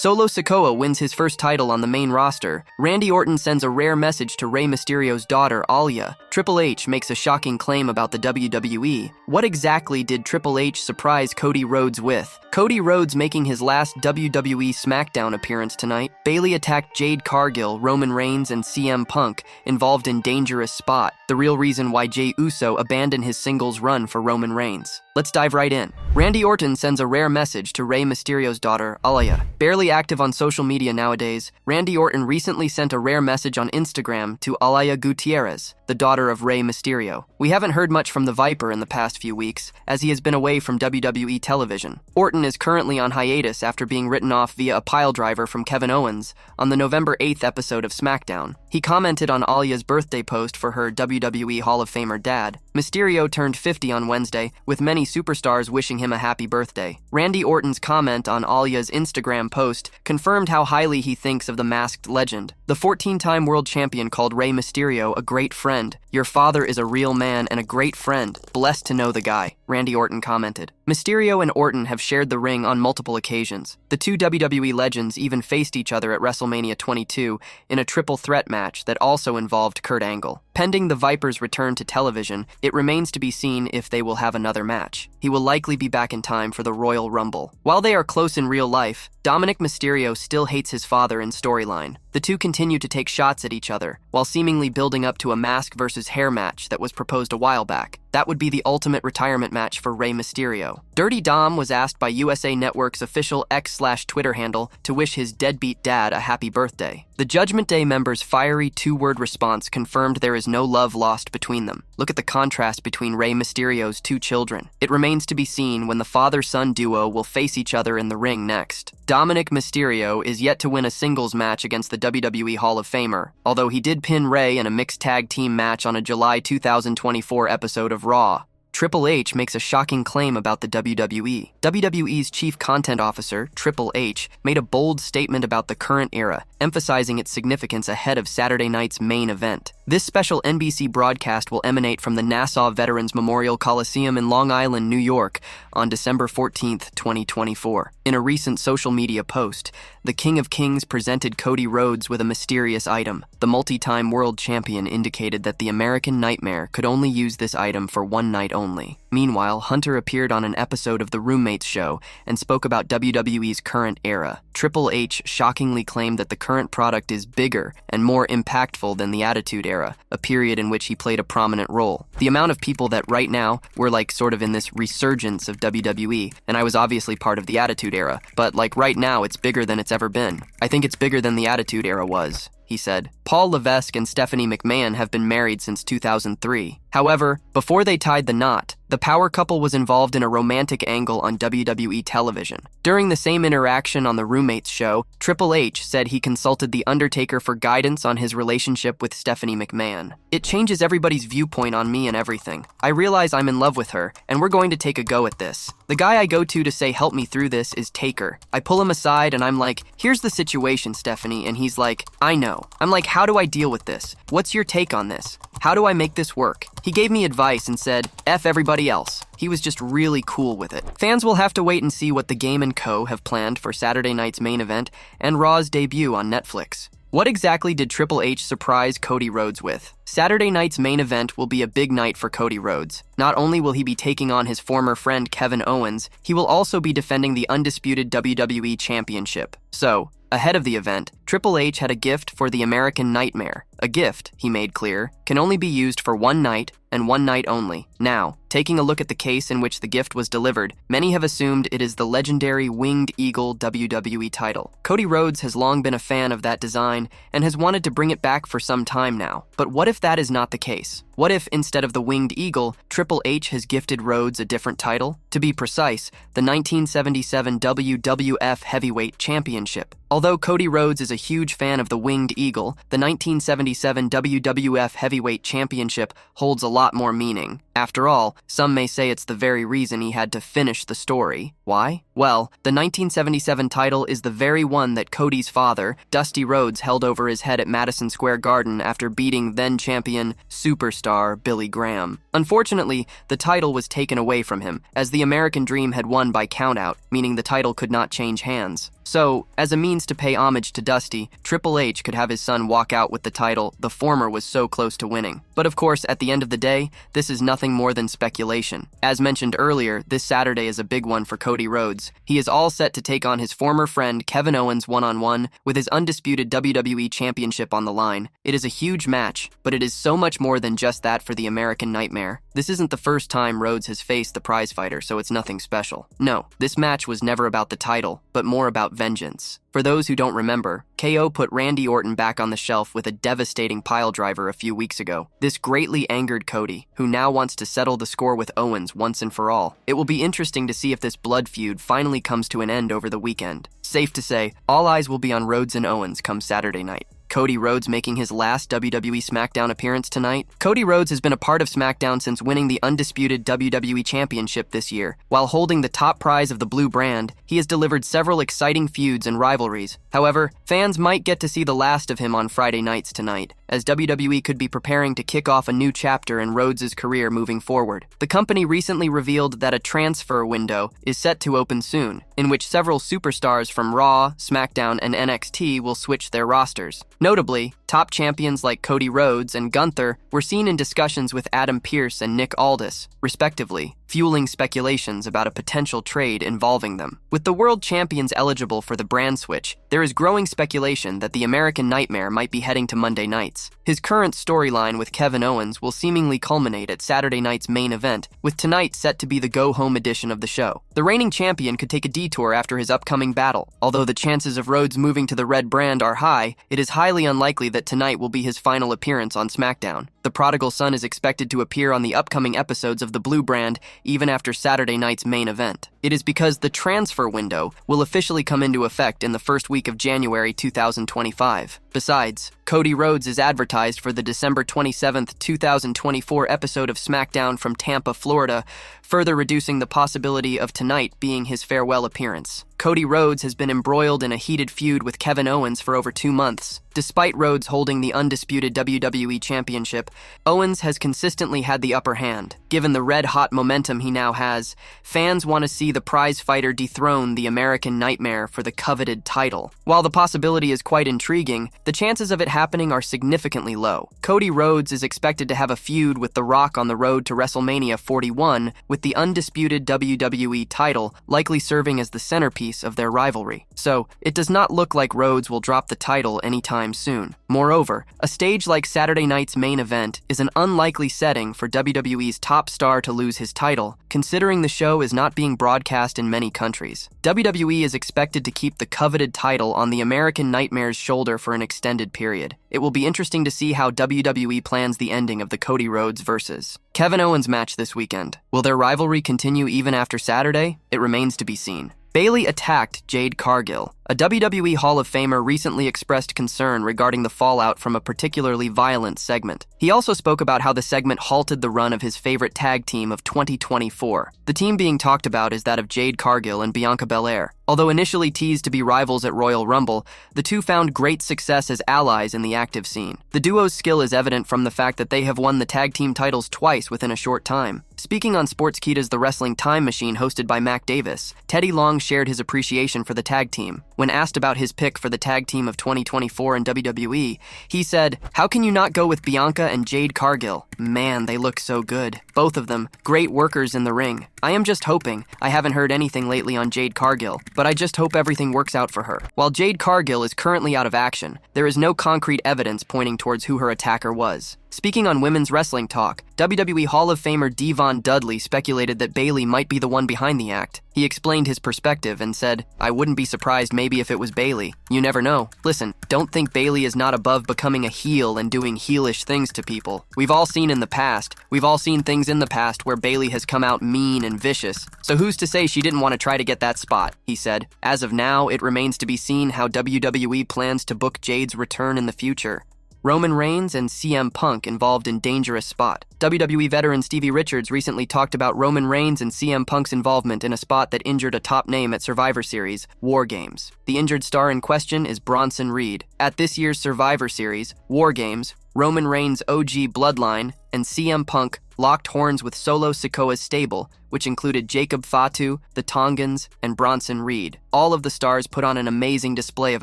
Solo Sikoa wins his first title on the main roster. Randy Orton sends a rare message to Rey Mysterio's daughter, Aalyah. Triple H makes a shocking claim about the WWE. What exactly did Triple H surprise Cody Rhodes with? Cody Rhodes making his last WWE SmackDown appearance tonight. Bayley attacked Jade Cargill, Roman Reigns, and CM Punk, involved in dangerous spot. The real reason why Jey Uso abandoned his singles run for Roman Reigns. Let's dive right in. Randy Orton sends a rare message to Rey Mysterio's daughter, Aalyah. Barely active on social media nowadays, Randy Orton recently sent a rare message on Instagram to Aalyah Gutierrez, the daughter of Rey Mysterio. We haven't heard much from the Viper in the past few weeks, as he has been away from WWE television. Orton is currently on hiatus after being written off via a piledriver from Kevin Owens on the November 8th episode of SmackDown. He commented on Aalyah's birthday post for her WWE Hall of Famer dad. Mysterio turned 50 on Wednesday, with many superstars wishing him a happy birthday. Randy Orton's comment on Aalyah's Instagram post confirmed how highly he thinks of the masked legend. The 14-time world champion called Rey Mysterio a great friend. Your father is a real man and a great friend. Blessed to know the guy, Randy Orton commented. Mysterio and Orton have shared the ring on multiple occasions. The two WWE legends even faced each other at WrestleMania 22 in a triple threat match that also involved Kurt Angle. Pending the Viper's return to television, it remains to be seen if they will have another match. He will likely be back in time for the Royal Rumble. While they are close in real life, Dominic Mysterio still hates his father in storyline. The two continue to take shots at each other, while seemingly building up to a mask versus hair match that was proposed a while back. That would be the ultimate retirement match for Rey Mysterio. Dirty Dom was asked by USA Network's official X/Twitter handle to wish his deadbeat dad a happy birthday. The Judgment Day members' fiery two-word response confirmed there is no love lost between them. Look at the contrast between Rey Mysterio's two children. It remains to be seen when the father-son duo will face each other in the ring next. Dominic Mysterio is yet to win a singles match against the WWE Hall of Famer, although he did pin Rey in a mixed tag team match on a July 2024 episode of Raw. Triple H makes a shocking claim about the WWE. WWE's chief content officer, Triple H, made a bold statement about the current era, emphasizing its significance ahead of Saturday night's main event. This special NBC broadcast will emanate from the Nassau Veterans Memorial Coliseum in Long Island, New York, on December 14, 2024. In a recent social media post, the King of Kings presented Cody Rhodes with a mysterious item. The multi-time world champion indicated that the American Nightmare could only use this item for one night only. Meanwhile, Hunter appeared on an episode of The Roommates show and spoke about WWE's current era. Triple H shockingly claimed that the current product is bigger and more impactful than the Attitude Era, a period in which he played a prominent role. The amount of people that right now we're like sort of in this resurgence of WWE, and I was obviously part of the Attitude Era, but like right now it's bigger than it's ever been. I think it's bigger than the Attitude Era was, he said. Paul Levesque and Stephanie McMahon have been married since 2003. However, before they tied the knot, the power couple was involved in a romantic angle on WWE television. During the same interaction on The Roommates show, Triple H said he consulted The Undertaker for guidance on his relationship with Stephanie McMahon. It changes everybody's viewpoint on me and everything. I realize I'm in love with her, and we're going to take a go at this. The guy I go to say help me through this is Taker. I pull him aside and I'm like, here's the situation, Stephanie, and he's like, I know. I'm like, how do I deal with this? What's your take on this? How do I make this work? He gave me advice and said, F everybody else. He was just really cool with it. Fans will have to wait and see what The Game & Co. have planned for Saturday night's main event and Raw's debut on Netflix. What exactly did Triple H surprise Cody Rhodes with? Saturday night's main event will be a big night for Cody Rhodes. Not only will he be taking on his former friend Kevin Owens, he will also be defending the undisputed WWE Championship. So, ahead of the event, Triple H had a gift for the American Nightmare. A gift, he made clear, can only be used for one night and one night only. Now, taking a look at the case in which the gift was delivered, many have assumed it is the legendary Winged Eagle WWE title. Cody Rhodes has long been a fan of that design and has wanted to bring it back for some time now. But what if that is not the case? What if, instead of the Winged Eagle, Triple H has gifted Rhodes a different title? To be precise, the 1977 WWF Heavyweight Championship. Although Cody Rhodes is a huge fan of the Winged Eagle, the 1977 WWF Heavyweight Championship holds a lot more meaning. After all, some may say it's the very reason he had to finish the story. Why? Well, the 1977 title is the very one that Cody's father, Dusty Rhodes, held over his head at Madison Square Garden after beating then-champion, superstar Billy Graham. Unfortunately, the title was taken away from him, as the American Dream had won by countout, meaning the title could not change hands. So, as a means to pay homage to Dusty, Triple H could have his son walk out with the title the former was so close to winning. But of course, at the end of the day, this is nothing more than speculation. As mentioned earlier, this Saturday is a big one for Cody Rhodes. He is all set to take on his former friend Kevin Owens one-on-one with his undisputed WWE Championship on the line. It is a huge match, but it is so much more than just that for the American Nightmare. This isn't the first time Rhodes has faced the prizefighter, so it's nothing special. No, this match was never about the title, but more about vengeance. For those who don't remember, KO put Randy Orton back on the shelf with a devastating piledriver a few weeks ago. This greatly angered Cody, who now wants to settle the score with Owens once and for all. It will be interesting to see if this blood feud finally comes to an end over the weekend. Safe to say, all eyes will be on Rhodes and Owens come Saturday night. Cody Rhodes making his last WWE SmackDown appearance tonight. Cody Rhodes has been a part of SmackDown since winning the undisputed WWE Championship this year. While holding the top prize of the blue brand, he has delivered several exciting feuds and rivalries. However, fans might get to see the last of him on Friday nights tonight, as WWE could be preparing to kick off a new chapter in Rhodes' career moving forward. The company recently revealed that a transfer window is set to open soon, in which several superstars from Raw, SmackDown, and NXT will switch their rosters. Notably, top champions like Cody Rhodes and Gunther were seen in discussions with Adam Pearce and Nick Aldis, respectively, fueling speculations about a potential trade involving them. With the world champions eligible for the brand switch, there is growing speculation that the American Nightmare might be heading to Monday nights. His current storyline with Kevin Owens will seemingly culminate at Saturday night's main event, with tonight set to be the go-home edition of the show. The reigning champion could take a detour after his upcoming battle. Although the chances of Rhodes moving to the red brand are high, it is highly unlikely that tonight will be his final appearance on SmackDown. The prodigal son is expected to appear on the upcoming episodes of the blue brand even after Saturday night's main event. It is because the transfer window will officially come into effect in the first week of January 2025. Besides, Cody Rhodes is advertised for the December 27, 2024 episode of SmackDown from Tampa, Florida, further reducing the possibility of tonight being his farewell appearance. Cody Rhodes has been embroiled in a heated feud with Kevin Owens for over 2 months. Despite Rhodes holding the undisputed WWE Championship, Owens has consistently had the upper hand. Given the red-hot momentum he now has, fans want to see the prize fighter dethrone the American Nightmare for the coveted title. While the possibility is quite intriguing, the chances of it happening are significantly low. Cody Rhodes is expected to have a feud with The Rock on the road to WrestleMania 41, with the undisputed WWE title likely serving as the centerpiece of their rivalry. So, it does not look like Rhodes will drop the title anytime soon. Moreover, a stage like Saturday night's main event is an unlikely setting for WWE's top star to lose his title, considering the show is not being broadcast in many countries. WWE is expected to keep the coveted title on the American Nightmare's shoulder for an extended period. It will be interesting to see how WWE plans the ending of the Cody Rhodes versus Kevin Owens match this weekend. Will their rivalry continue even after Saturday? It remains to be seen. Bayley attacked Jade Cargill. A WWE Hall of Famer recently expressed concern regarding the fallout from a particularly violent segment. He also spoke about how the segment halted the run of his favorite tag team of 2024. The team being talked about is that of Jade Cargill and Bianca Belair. Although initially teased to be rivals at Royal Rumble, the two found great success as allies in the active scene. The duo's skill is evident from the fact that they have won the tag team titles twice within a short time. Speaking on Sportskeeda's The Wrestling Time Machine hosted by Mac Davis, Teddy Long shared his appreciation for the tag team. When asked about his pick for the tag team of 2024 in WWE, he said, "How can you not go with Bianca and Jade Cargill? Man, they look so good. Both of them, great workers in the ring. I am just hoping. I haven't heard anything lately on Jade Cargill, but I just hope everything works out for her." While Jade Cargill is currently out of action, there is no concrete evidence pointing towards who her attacker was. Speaking on Women's Wrestling Talk, WWE Hall of Famer Devon Dudley speculated that Bayley might be the one behind the act. He explained his perspective and said, "I wouldn't be surprised maybe if it was Bayley. You never know. Listen, don't think Bayley is not above becoming a heel and doing heelish things to people. We've all seen things in the past where Bayley has come out mean and vicious. So who's to say she didn't want to try to get that spot?" he said. As of now, it remains to be seen how WWE plans to book Jade's return in the future. Roman Reigns and CM Punk involved in dangerous spot. WWE veteran Stevie Richards recently talked about Roman Reigns and CM Punk's involvement in a spot that injured a top name at Survivor Series, War Games. The injured star in question is Bronson Reed. At this year's Survivor Series, War Games, Roman Reigns' OG bloodline and CM Punk locked horns with Solo Sikoa's stable, which included Jacob Fatu, the Tongans, and Bronson Reed. All of the stars put on an amazing display of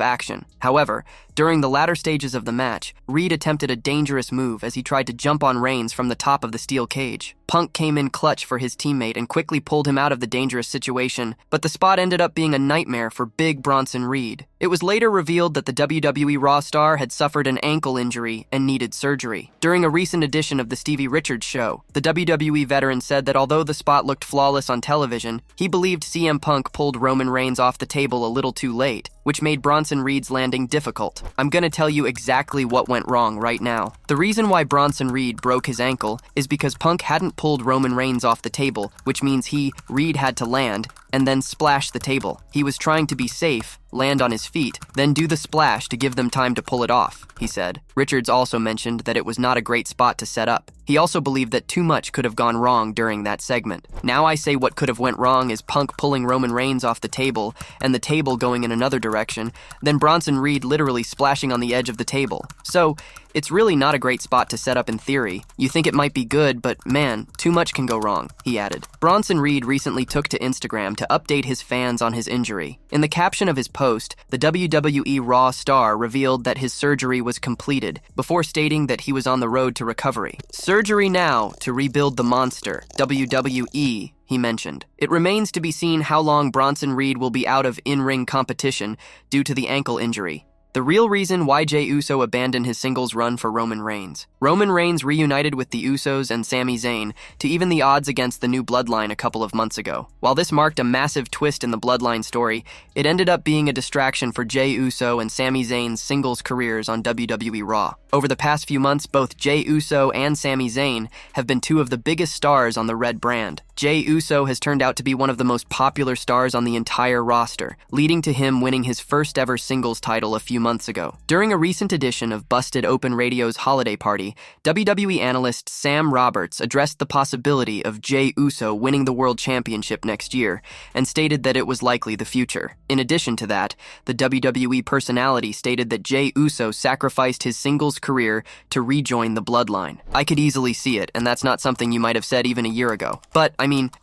action. However, during the latter stages of the match, Reed attempted a dangerous move as he tried to jump on Reigns from the top of the steel cage. Punk came in clutch for his teammate and quickly pulled him out of the dangerous situation, but the spot ended up being a nightmare for big Bronson Reed. It was later revealed that the WWE Raw star had suffered an ankle injury and needed surgery. During a recent edition of the Stevie Richards show, the WWE veteran said that although the spot looked flawless on television, he believed CM Punk pulled Roman Reigns off the table a little too late, which made Bronson Reed's landing difficult. I'm gonna tell you exactly what went wrong right now. The reason why Bronson Reed broke his ankle is because Punk hadn't pulled Roman Reigns off the table, which means Reed had to land and then splash the table. He was trying to be safe, land on his feet, then do the splash to give them time to pull it off, he said. Richards also mentioned that it was not a great spot to set up. He also believed that too much could have gone wrong during that segment. Now I say what could have went wrong is Punk pulling Roman Reigns off the table and the table going in another direction, then Bronson Reed literally splashing on the edge of the table. So, it's really not a great spot to set up in theory. You think it might be good, but man, too much can go wrong, he added. Bronson Reed recently took to Instagram to update his fans on his injury. In the caption of his post, the WWE Raw star revealed that his surgery was completed, before stating that he was on the road to recovery. Surgery now to rebuild the monster, WWE, he mentioned. It remains to be seen how long Bronson Reed will be out of in-ring competition due to the ankle injury. The real reason why Jey Uso abandoned his singles run for Roman Reigns. Roman Reigns reunited with the Usos and Sami Zayn to even the odds against the new Bloodline a couple of months ago. While this marked a massive twist in the Bloodline story, it ended up being a distraction for Jey Uso and Sami Zayn's singles careers on WWE Raw. Over the past few months, both Jey Uso and Sami Zayn have been two of the biggest stars on the Red brand. Jey Uso has turned out to be one of the most popular stars on the entire roster, leading to him winning his first ever singles title a few months ago. During a recent edition of Busted Open Radio's Holiday Party, WWE analyst Sam Roberts addressed the possibility of Jey Uso winning the World Championship next year and stated that it was likely the future. In addition to that, the WWE personality stated that Jey Uso sacrificed his singles career to rejoin the Bloodline. I could easily see it, and that's not something you might have said even a year ago. But,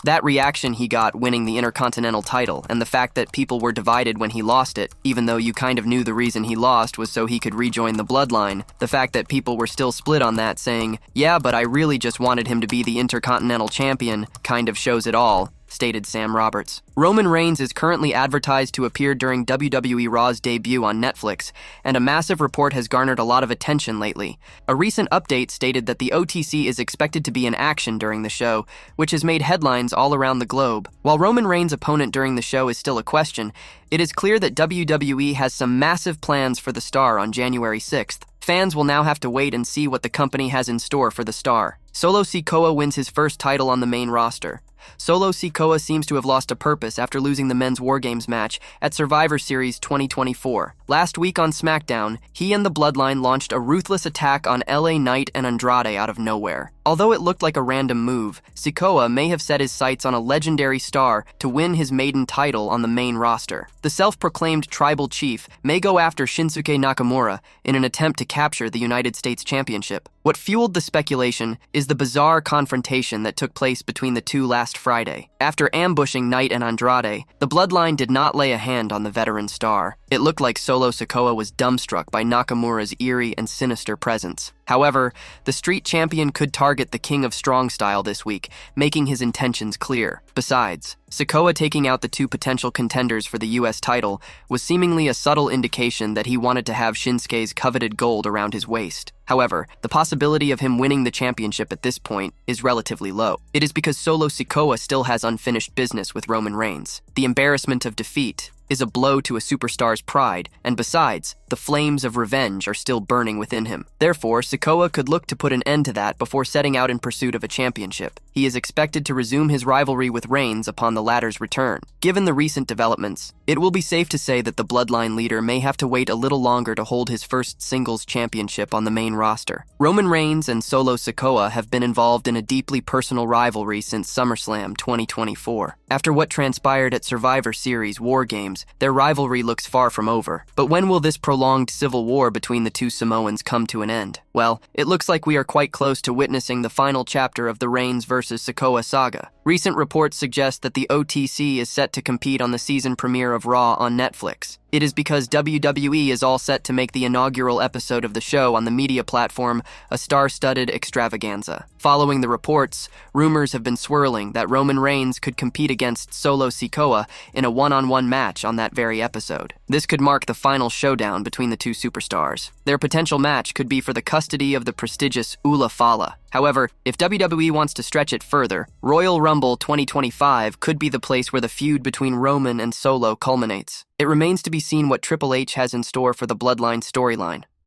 that reaction he got winning the Intercontinental title and the fact that people were divided when he lost it, even though you kind of knew the reason he lost was so he could rejoin the Bloodline, the fact that people were still split on that saying, yeah, but I really just wanted him to be the Intercontinental Champion, kind of shows it all, stated Sam Roberts. Roman Reigns is currently advertised to appear during WWE Raw's debut on Netflix, and a massive report has garnered a lot of attention lately. A recent update stated that the OTC is expected to be in action during the show, which has made headlines all around the globe. While Roman Reigns' opponent during the show is still a question, it is clear that WWE has some massive plans for the star on January 6th. Fans will now have to wait and see what the company has in store for the star. Solo Sikoa wins his first title on the main roster. Solo Sikoa seems to have lost a purpose after losing the men's War Games match at Survivor Series 2024. Last week on SmackDown, he and the Bloodline launched a ruthless attack on LA Knight and Andrade out of nowhere. Although it looked like a random move, Sikoa may have set his sights on a legendary star to win his maiden title on the main roster. The self-proclaimed tribal chief may go after Shinsuke Nakamura in an attempt to capture the United States Championship. What fueled the speculation is the bizarre confrontation that took place between the two last Friday. After ambushing Knight and Andrade, the Bloodline did not lay a hand on the veteran star. It looked like Solo Sikoa was dumbstruck by Nakamura's eerie and sinister presence. However, the street champion could target the King of Strong Style this week, making his intentions clear. Besides, Sikoa taking out the two potential contenders for the US title was seemingly a subtle indication that he wanted to have Shinsuke's coveted gold around his waist. However, the possibility of him winning the championship at this point is relatively low. It is because Solo Sikoa still has unfinished business with Roman Reigns. The embarrassment of defeat is a blow to a superstar's pride, and besides, the flames of revenge are still burning within him. Therefore, Sikoa could look to put an end to that before setting out in pursuit of a championship. He is expected to resume his rivalry with Reigns upon the latter's return. Given the recent developments, it will be safe to say that the Bloodline leader may have to wait a little longer to hold his first singles championship on the main roster. Roman Reigns and Solo Sikoa have been involved in a deeply personal rivalry since SummerSlam 2024. After what transpired at Survivor Series War Games, their rivalry looks far from over. But when will this prolonged civil war between the two Samoans come to an end? Well, it looks like we are quite close to witnessing the final chapter of the Reigns versus Sikoa saga. Recent reports suggest that the OTC is set to compete on the season premiere of Raw on Netflix. It is because WWE is all set to make the inaugural episode of the show on the media platform a star-studded extravaganza. Following the reports, rumors have been swirling that Roman Reigns could compete against Solo Sikoa in a one-on-one match on that very episode. This could mark the final showdown between the two superstars. Their potential match could be for the custody of the prestigious Aalyah Fala. However, if WWE wants to stretch it further, Royal Rumble 2025 could be the place where the feud between Roman and Solo culminates. It remains to be seen what Triple H has in store for the Bloodline storyline.